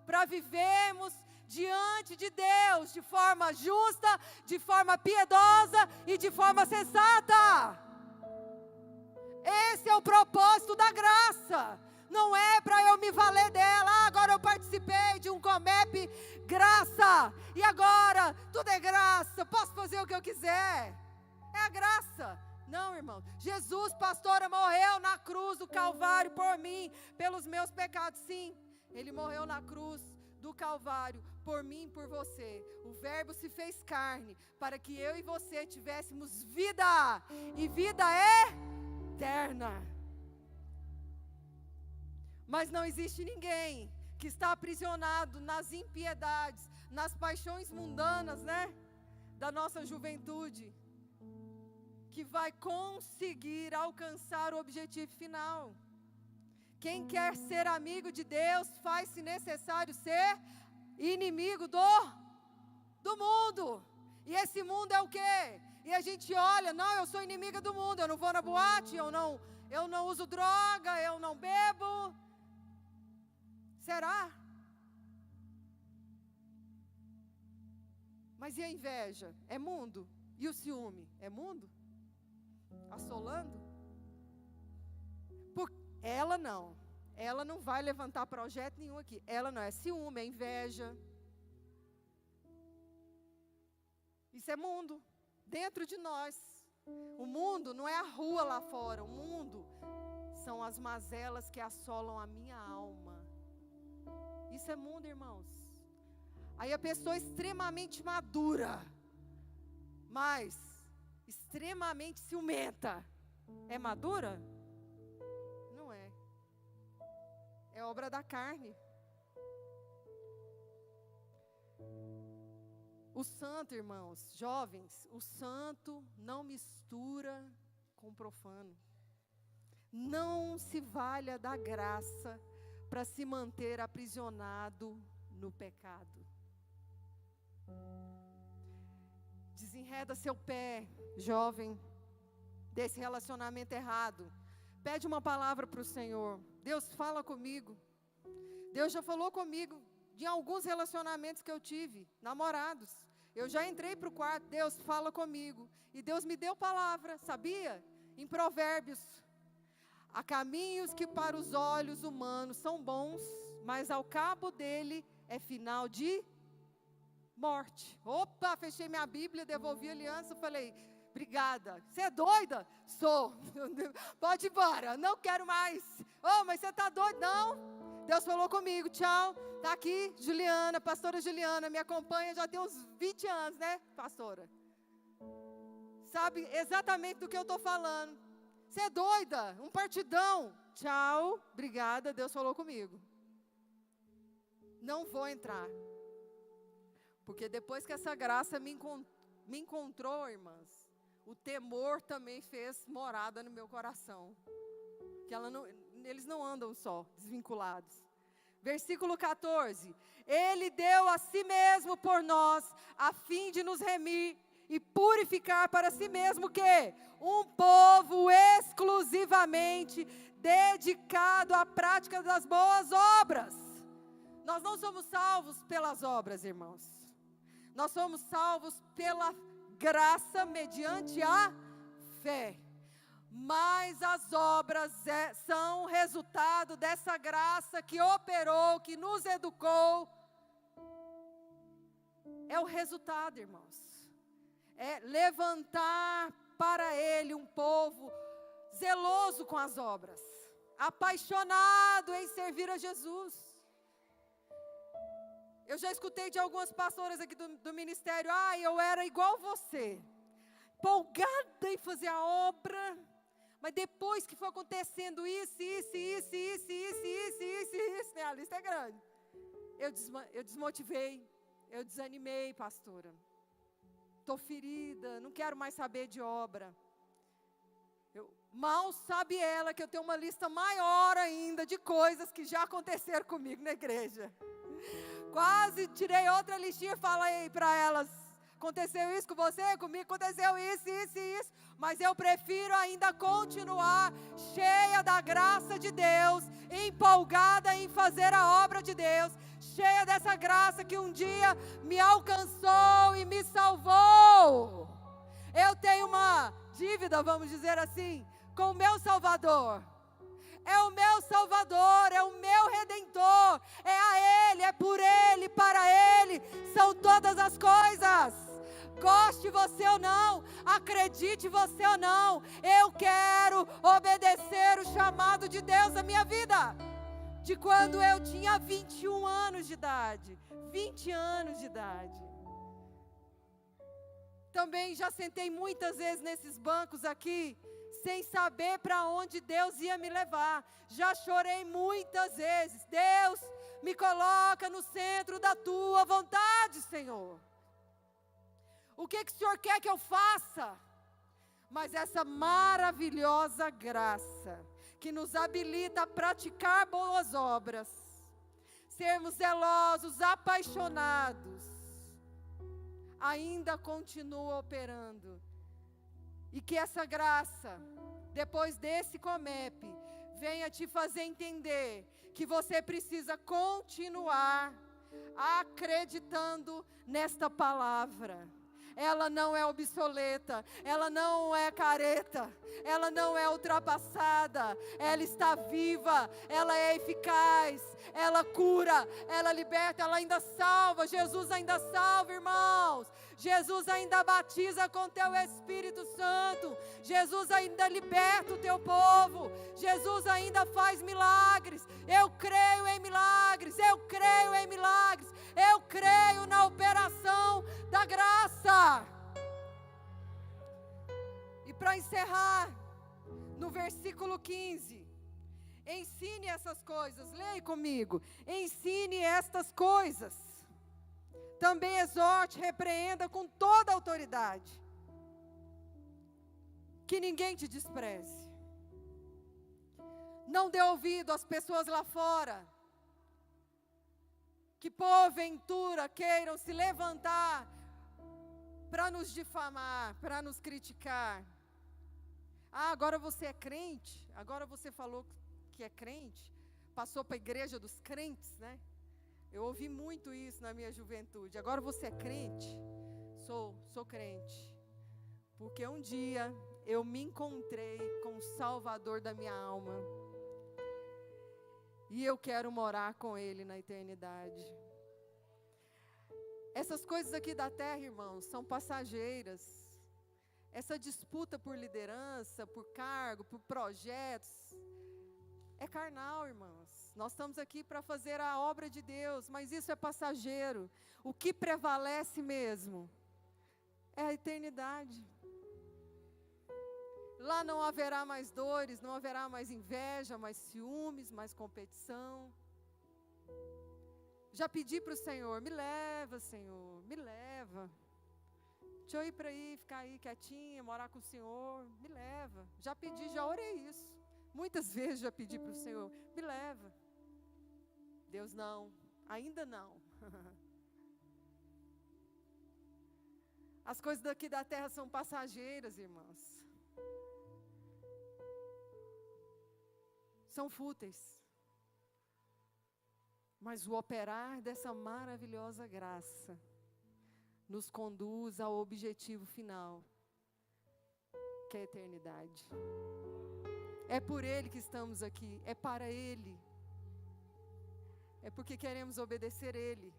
para vivermos diante de Deus de forma justa, de forma piedosa e de forma sensata. Esse é o propósito da graça. Não é para eu me valer dela. Agora eu participei de um Comep, graça. E agora tudo é graça. Posso fazer o que eu quiser. É a graça. Não, irmão. Jesus, pastora, morreu na cruz do Calvário por mim, pelos meus pecados. Sim, Ele morreu na cruz do Calvário por mim e por você. O Verbo se fez carne para que eu e você tivéssemos vida. E vida eterna. Mas não existe ninguém que está aprisionado nas impiedades, nas paixões mundanas, da nossa juventude, que vai conseguir alcançar o objetivo final. Quem quer ser amigo de Deus, faz-se necessário ser inimigo do mundo. E esse mundo é o quê? E a gente olha, não, eu sou inimiga do mundo, eu não vou na boate, eu não uso droga, eu não bebo. Será? Mas e a inveja? É mundo? E o ciúme? É mundo? Assolando? Ela não. Ela não vai levantar projeto nenhum aqui. Ela não. É ciúme, é inveja. Isso é mundo. Dentro de nós. O mundo não é a rua lá fora. O mundo são as mazelas que assolam a minha alma. Isso é mundo, irmãos. Aí a pessoa é extremamente madura, mas extremamente ciumenta. É madura? Não é. É obra da carne. O santo, irmãos, jovens, o santo não mistura com o profano. Não se valha da graça para se manter aprisionado no pecado. Desenreda seu pé, jovem, desse relacionamento errado. Pede uma palavra para o Senhor. Deus, fala comigo. Deus já falou comigo de alguns relacionamentos que eu tive, namorados. Eu já entrei para o quarto, Deus, fala comigo. E Deus me deu palavra, sabia? Em Provérbios. Há caminhos que para os olhos humanos são bons, mas ao cabo dele é final de morte. Opa, fechei minha Bíblia, devolvi a aliança, falei, obrigada. Você é doida? Sou. Pode ir embora, não quero mais. Oh, mas você está doida? Não. Deus falou comigo, tchau. Está aqui, Juliana, pastora Juliana, me acompanha já tem uns 20 anos, né, pastora? Sabe exatamente do que eu estou falando. Você é doida? Um partidão. Tchau, obrigada, Deus falou comigo. Não vou entrar. Porque depois que essa graça me encontrou, irmãs, o temor também fez morada no meu coração. Que eles não andam só, desvinculados. Versículo 14. Ele deu a si mesmo por nós, a fim de nos remir e purificar para si mesmo o quê? Um povo exclusivamente dedicado à prática das boas obras. Nós não somos salvos pelas obras, irmãos. Nós somos salvos pela graça mediante a fé. Mas as obras são resultado dessa graça que operou, que nos educou. É o resultado, irmãos. É levantar para Ele um povo zeloso com as obras, apaixonado em servir a Jesus. Eu já escutei de algumas pastoras aqui do ministério, eu era igual você, empolgada em fazer a obra, mas depois que foi acontecendo isso, né, a lista é grande, eu desmotivei, eu desanimei, pastora, estou ferida, não quero mais saber de obra. Mal sabe ela que eu tenho uma lista maior ainda de coisas que já aconteceram comigo na igreja. Quase tirei outra listinha e falei para elas, aconteceu isso com você, comigo aconteceu isso, mas eu prefiro ainda continuar cheia da graça de Deus, empolgada em fazer a obra de Deus, cheia dessa graça que um dia me alcançou e me salvou. Eu tenho uma dívida, vamos dizer assim, com o meu Salvador. É o meu Salvador, é o meu Redentor, é a Ele, é por Ele, para Ele, são todas as coisas. Goste você ou não, acredite você ou não, eu quero obedecer o chamado de Deus na minha vida. De quando eu tinha 21 anos de idade, 20 anos de idade. Também já sentei muitas vezes nesses bancos aqui, sem saber para onde Deus ia me levar. Já chorei muitas vezes. Deus, me coloca no centro da tua vontade, Senhor. O que o Senhor quer que eu faça? Mas essa maravilhosa graça, que nos habilita a praticar boas obras, sermos zelosos, apaixonados, ainda continua operando. E que essa graça, depois desse Comep, venha te fazer entender que você precisa continuar acreditando nesta palavra. Ela não é obsoleta, ela não é careta, ela não é ultrapassada, ela está viva, ela é eficaz, ela cura, ela liberta, ela ainda salva. Jesus ainda salva, irmãos. Jesus ainda batiza com teu Espírito Santo. Jesus ainda liberta o teu povo. Jesus ainda faz milagres. Eu creio em milagres, eu creio em milagres, eu creio na operação da graça. E para encerrar, no versículo 15, ensine essas coisas, leia comigo, ensine estas coisas, também exorte, repreenda com toda a autoridade, que ninguém te despreze, não dê ouvido às pessoas lá fora, que porventura queiram se levantar para nos difamar, para nos criticar. Ah, agora você é crente, agora você falou que é crente, passou para a igreja dos crentes, né? Eu ouvi muito isso na minha juventude. Agora você é crente? Sou crente. Porque um dia eu me encontrei com o Salvador da minha alma. E eu quero morar com Ele na eternidade. Essas coisas aqui da terra, irmãos, são passageiras. Essa disputa por liderança, por cargo, por projetos, é carnal, irmãos. Nós estamos aqui para fazer a obra de Deus, mas isso é passageiro. O que prevalece mesmo é a eternidade. Lá não haverá mais dores, não haverá mais inveja, mais ciúmes, mais competição. Já pedi para o Senhor, me leva, Senhor, me leva. Deixa eu ir para aí, ficar aí quietinha, morar com o Senhor, me leva. Já pedi, já orei isso. Muitas vezes já pedi para o Senhor, me leva. Deus não, ainda não. As coisas daqui da terra são passageiras, irmãos. São fúteis. Mas o operar dessa maravilhosa graça nos conduz ao objetivo final, que é a eternidade. É por Ele que estamos aqui, é para Ele. É porque queremos obedecer Ele.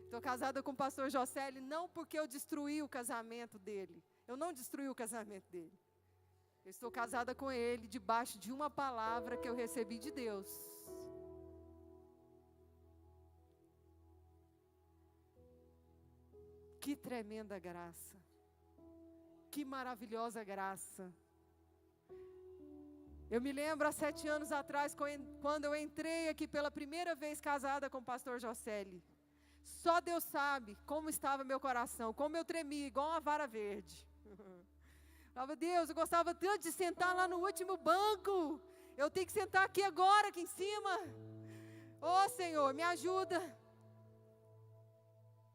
Estou casada com o pastor Jocelyn, não porque eu destruí o casamento dele. Eu não destruí o casamento dele. Eu estou casada com ele debaixo de uma palavra que eu recebi de Deus. Que tremenda graça. Que maravilhosa graça. Eu me lembro há 7 anos atrás, quando eu entrei aqui pela primeira vez casada com o pastor Jocelyn. Só Deus sabe como estava meu coração, como eu tremia, igual uma vara verde. Falava, Deus, eu gostava tanto de sentar lá no último banco. Eu tenho que sentar aqui agora, aqui em cima. Oh, Senhor, me ajuda.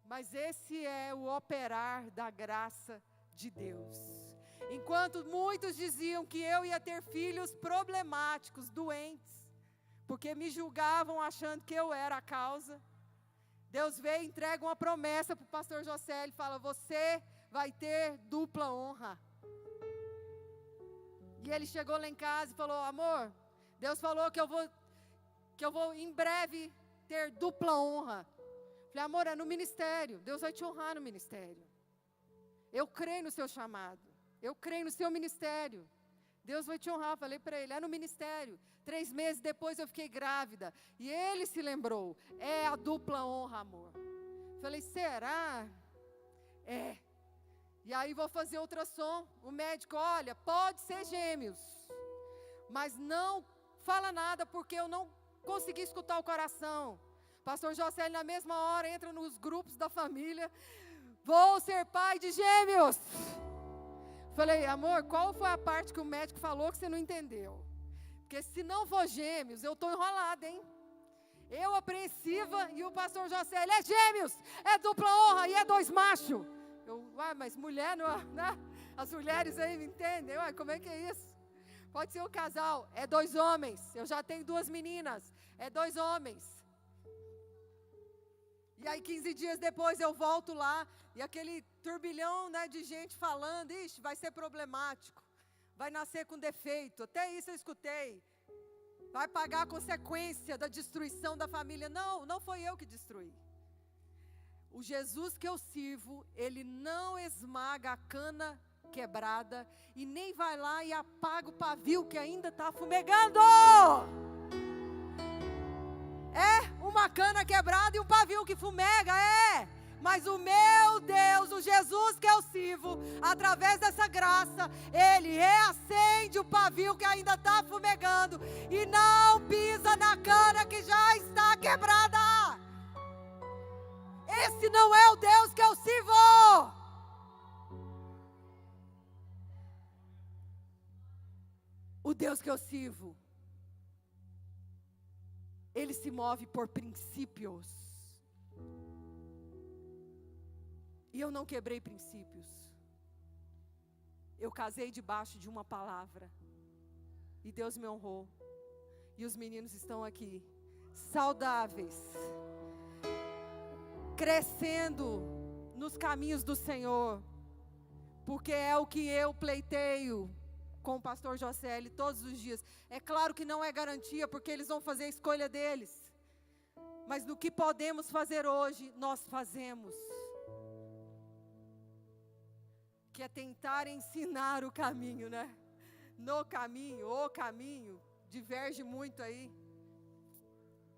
Mas esse é o operar da graça de Deus. Enquanto muitos diziam que eu ia ter filhos problemáticos, doentes, porque me julgavam achando que eu era a causa, Deus veio e entrega uma promessa para o pastor José. Ele fala, você vai ter dupla honra. E ele chegou lá em casa e falou, amor, Deus falou que eu vou em breve ter dupla honra. Falei, amor, é no ministério, Deus vai te honrar no ministério. Eu creio no seu chamado, eu creio no seu ministério. Deus vai te honrar. Falei para ele, é no ministério. 3 meses depois eu fiquei grávida. E ele se lembrou, é a dupla honra, amor. Falei, será? É. E aí vou fazer ultrassom. O médico, olha, pode ser gêmeos. Mas não fala nada porque eu não consegui escutar o coração. Pastor José, na mesma hora, entra nos grupos da família. Vou ser pai de gêmeos. Falei, amor, qual foi a parte que o médico falou que você não entendeu? Porque se não for gêmeos, eu estou enrolada, hein? Eu apreensiva e o pastor José, ele é gêmeos, é dupla honra e é 2 machos. Mas mulher não, né? As mulheres aí me entendem, como é que é isso? Pode ser um casal, é 2 homens, eu já tenho 2 meninas, é 2 homens. E aí 15 dias depois eu volto lá, e aquele turbilhão, né, de gente falando, ixi, vai ser problemático, vai nascer com defeito, até isso eu escutei. Vai pagar a consequência da destruição da família. Não foi eu que destruí. O Jesus que eu sirvo, ele não esmaga a cana quebrada e nem vai lá e apaga o pavio que ainda está fumegando. É uma cana quebrada e um pavio que fumega, Mas o meu Deus, o Jesus que eu sirvo, através dessa graça, Ele reacende o pavio que ainda está fumegando e não pisa na cana que já está quebrada. Esse não é o Deus que eu sirvo. O Deus que eu sirvo, Ele se move por princípios. E eu não quebrei princípios. Eu casei debaixo de uma palavra. E Deus me honrou. E os meninos estão aqui, saudáveis, crescendo nos caminhos do Senhor. Porque é o que eu pleiteio com o pastor José todos os dias. É claro que não é garantia, porque eles vão fazer a escolha deles. Mas no que podemos fazer hoje, nós fazemos. Que é tentar ensinar o caminho, né? No caminho, o caminho, diverge muito aí.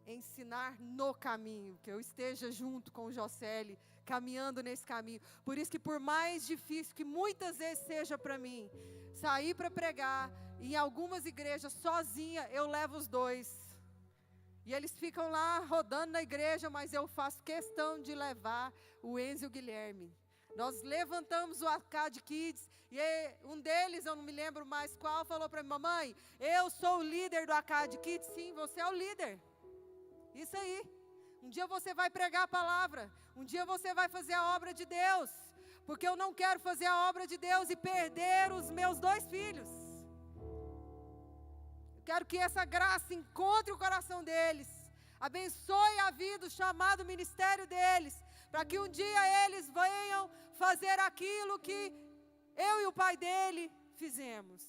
Ensinar no caminho, que eu esteja junto com o José, caminhando nesse caminho. Por isso que por mais difícil que muitas vezes seja para mim, sair para pregar, em algumas igrejas sozinha, eu levo os 2. E eles ficam lá rodando na igreja, mas eu faço questão de levar o Enzo e o Guilherme. Nós levantamos o Acad Kids, e um deles, eu não me lembro mais qual, falou para mim: mamãe, eu sou o líder do Acad Kids. Sim, você é o líder. Isso aí. Um dia você vai pregar a palavra, um dia você vai fazer a obra de Deus, porque eu não quero fazer a obra de Deus e perder os meus 2 filhos. Eu quero que essa graça encontre o coração deles, abençoe a vida, o chamado ministério deles, para que um dia eles venham fazer aquilo que eu e o pai dele fizemos.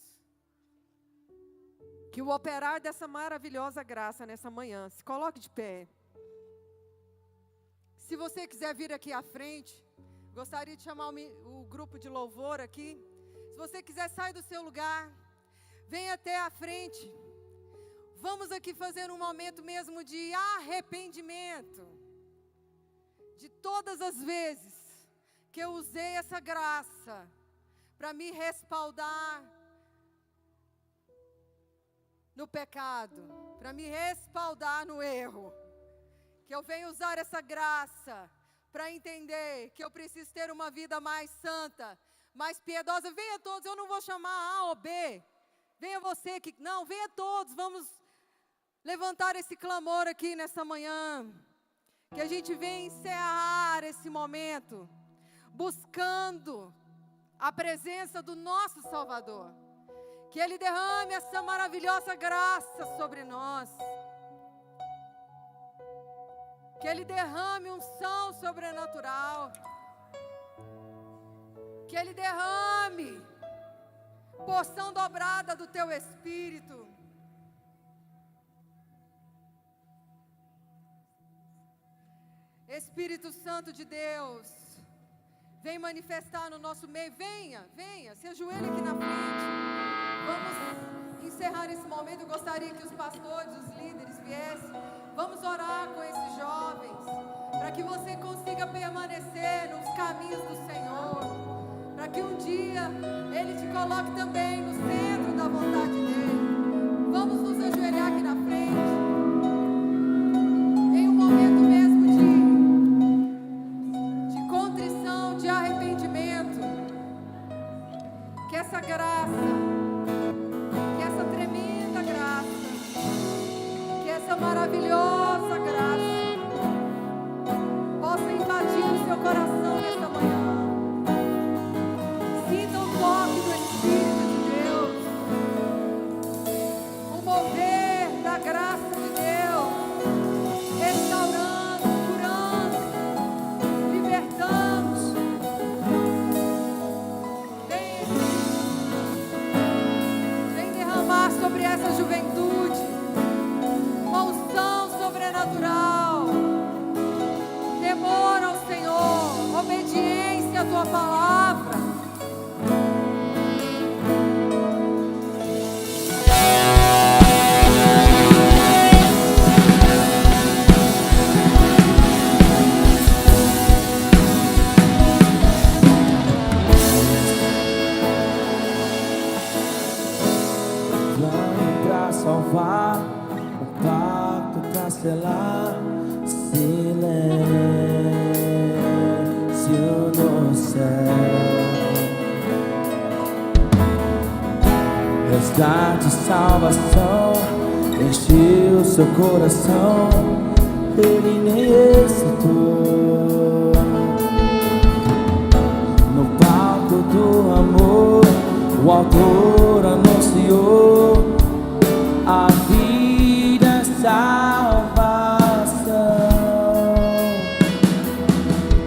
Que o operar dessa maravilhosa graça nessa manhã, se coloque de pé. Se você quiser vir aqui à frente, gostaria de chamar o grupo de louvor aqui. Se você quiser sair do seu lugar, venha até a frente. Vamos aqui fazer um momento mesmo de arrependimento. De todas as vezes que eu usei essa graça para me respaldar no pecado, para me respaldar no erro, que eu venho usar essa graça para entender que eu preciso ter uma vida mais santa, mais piedosa. Venha todos, eu não vou chamar A ou B, venha você que, não, venha todos, vamos levantar esse clamor aqui nessa manhã, que a gente venha encerrar esse momento, buscando a presença do nosso Salvador, que Ele derrame essa maravilhosa graça sobre nós, que Ele derrame unção sobrenatural, que Ele derrame porção dobrada do Teu Espírito. Espírito Santo de Deus, vem manifestar no nosso meio. Venha, se ajoelhe aqui na frente. Vamos encerrar esse momento. Eu gostaria que os pastores, os líderes viessem. Vamos orar com esses jovens, para que você consiga permanecer nos caminhos do Senhor, para que um dia Ele te coloque também no centro da vontade dEle. Vamos nos ajoelhar aqui na frente, em um momento mesmo de contrição, de arrependimento. Que essa graça, que essa tremenda graça, que essa maravilhosa graça a tua palavra. Salvar, o pacto pra selar, silêncio no céu, resgate, salvação, encheu seu coração, ele nem hesitou. No palco do amor, o autor anunciou a vida é salvação.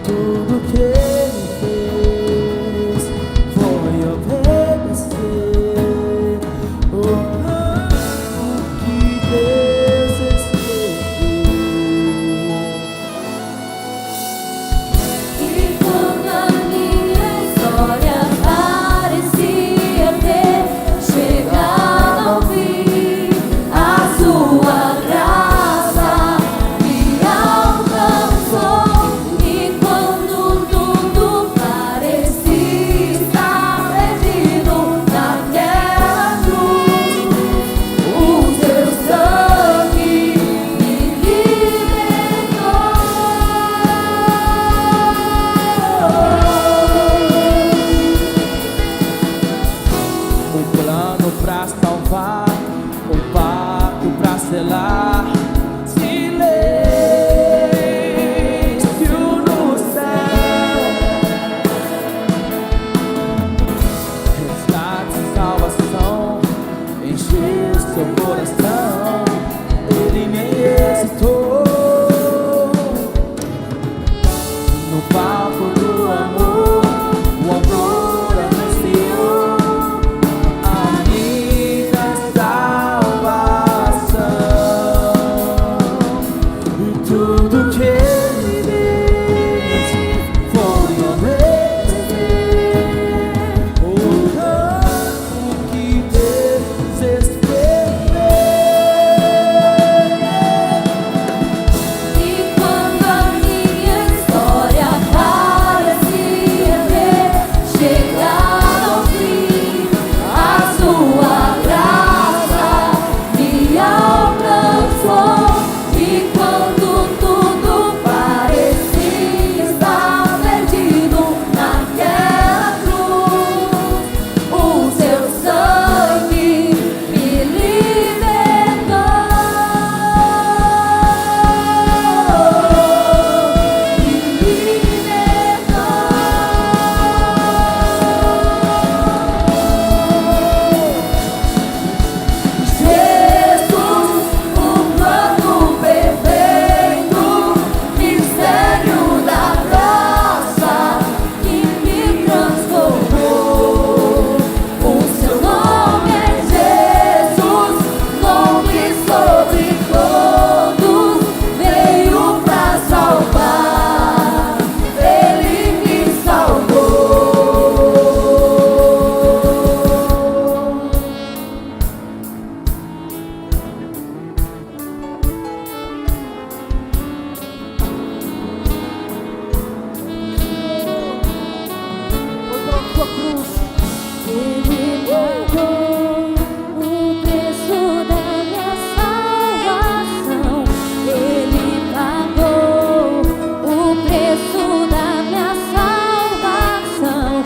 Tudo que ele fez foi obedecer o plano que Deus escreveu. E quando a minha história parecia ter chegado ao fim, sua graça me alcançou. E quando tudo parecia estar perdido naquela cruz, o seu sangue me libertou. O plano pra salvar, o pacto pra selar, silêncio no céu, resgate, salvação, encheu seu coração, ele nem hesitou. No palco do amor, o autor anunciou a vida salvação. E tudo que ele fez foi obedecer o plano que Deus escreveu. E quando a minha história parecia ter chegado ao fim, a sua graça me alcançou. E quando tudo parecia estar perdido naquela cruz, o seu sangue me libertou. Jesus, o plano perfeito, mistério da graça que me transformou. O seu nome é Jesus, nome sobre todos, veio pra salvar, ele me salvou. Ele pagou o preço da minha salvação. Ele pagou o preço da minha salvação.